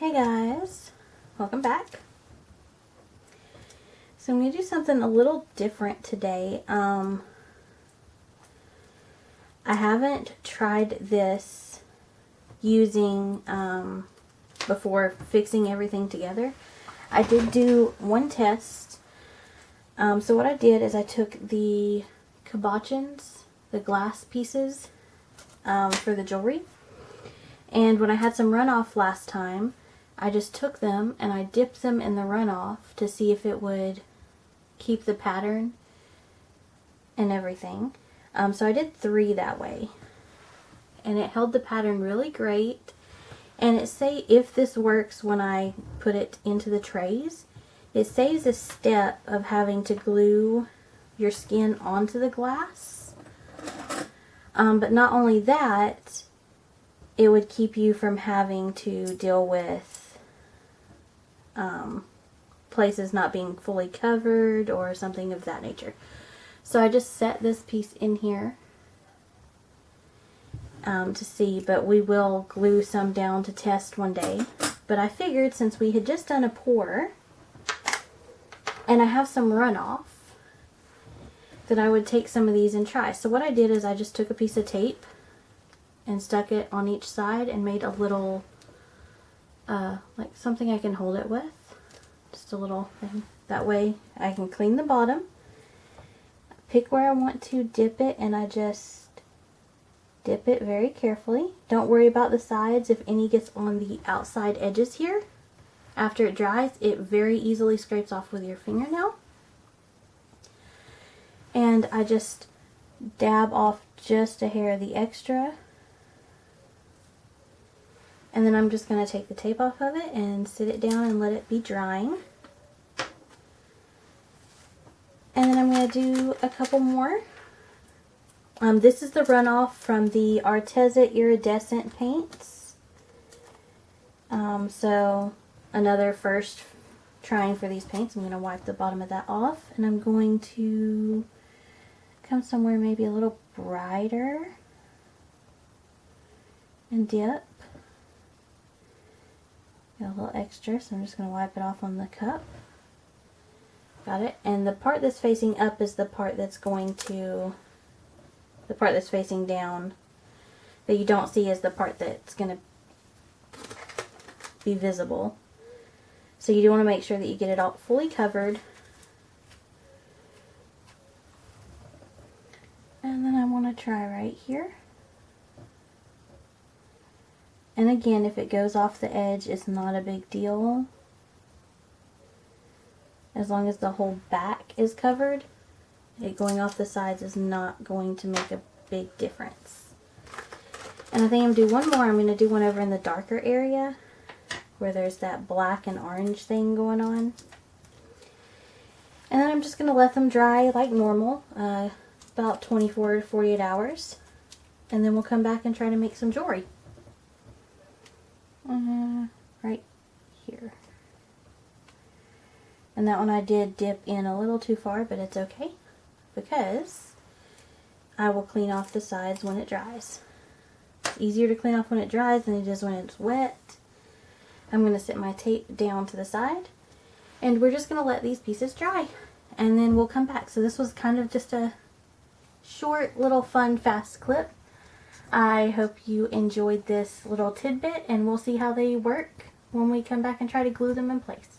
Hey guys, welcome back. So I'm going to do something a little different today. I haven't tried this using, before fixing everything together. I did do one test. So what I did is I took the cabochons, the glass pieces, for the jewelry. And when I had some runoff last time, I just took them and I dipped them in the runoff to see if it would keep the pattern and everything. So I did 3 that way. And it held the pattern really great. And it say if this works when I put it into the trays, it saves a step of having to glue your skin onto the glass. But not only that, it would keep you from having to deal with places not being fully covered or something of that nature. So I just set this piece in here to see, but we will glue some down to test one day. But I figured since we had just done a pour and I have some runoff, that I would take some of these and try. So what I did is I just took a piece of tape and stuck it on each side and made a little like something I can hold it with, just a little thing. That way I can clean the bottom, pick where I want to dip it, and I just dip it very carefully. Don't worry about the sides. If any gets on the outside edges here, after it dries, it very easily scrapes off with your fingernail. And I just dab off just a hair of the extra. And then I'm just going to take the tape off of it and sit it down and let it be drying. And then I'm going to do a couple more. This is the runoff from the Arteza iridescent paints. So another first trying for these paints. I'm going to wipe the bottom of that off. And I'm going to come somewhere maybe a little brighter and dip. Got a little extra, so I'm just going to wipe it off on the cup. Got it. And the part that's facing up is the part that's facing down. That you don't see is the part that's going to be visible. So you do want to make sure that you get it all fully covered. And then I want to try right here. And again, if it goes off the edge, it's not a big deal. As long as the whole back is covered, it going off the sides is not going to make a big difference. And I think I'm going to do one more. I'm going to do one over in the darker area where there's that black and orange thing going on. And then I'm just going to let them dry like normal, about 24 to 48 hours. And then we'll come back and try to make some jewelry. Right here. And that one I did dip in a little too far, but it's okay because I will clean off the sides when it dries. It's easier to clean off when it dries than it is when it's wet. I'm going to set my tape down to the side and we're just going to let these pieces dry and then we'll come back. So this was kind of just a short little fun fast clip. I hope you enjoyed this little tidbit and we'll see how they work when we come back and try to glue them in place.